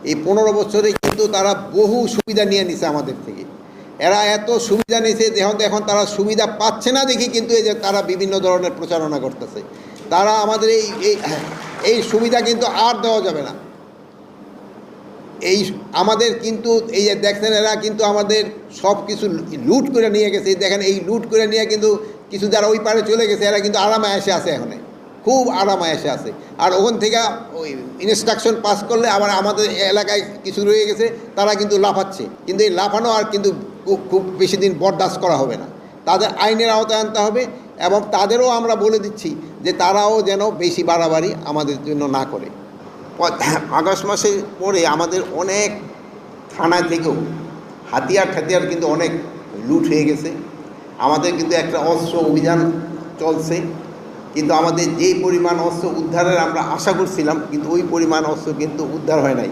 এই 15 বছরে কিন্তু তারা বহু সুবিধা নিয়ে নিছে আমাদের থেকে। এরা এত সুবিধা নিয়েছে এখন তারা সুবিধা পাচ্ছে না দেখি কিন্তু এই যে তারা বিভিন্ন ধরনের প্রচারণা করতেছে। তারা আমাদের এই সুবিধা কিন্তু আর দেওয়া যাবে না। এই আমাদের কিন্তু এই যে দেখছেন এরা কিন্তু আমাদের সব কিছু লুট করে নিয়ে গেছে। দেখেন এই লুট করে নিয়ে কিন্তু কিছু যারা ওই পারে চলে গেছে এরা কিন্তু আরামে এসে আছে, এখানে খুব আরামে এসে আছে। আর ওখান থেকে ওই ইনস্ট্রাকশন পাস করলে আবার আমাদের এলাকায় কিছু রয়ে গেছে, তারা কিন্তু লাফাচ্ছে। কিন্তু এই লাফানো আর কিন্তু খুব বেশি দিন বরদাস্ত করা হবে না। তাদের আইনের আওতায় আনতে হবে এবং তাদেরও আমরা বলে দিচ্ছি যে তারাও যেন বেশি বাড়াবাড়ি আমাদের জন্য না করে। আগস্ট মাসের পরে আমাদের অনেক থানা থেকেও হাতিয়ার কিন্তু অনেক লুট হয়ে গেছে। আমাদের কিন্তু একটা অস্ত্র অভিযান চলছে, কিন্তু আমাদের যেই পরিমাণ অস্ত্র উদ্ধারের আমরা আশা করছিলাম কিন্তু ওই পরিমাণ অস্ত্র কিন্তু উদ্ধার হয় নাই।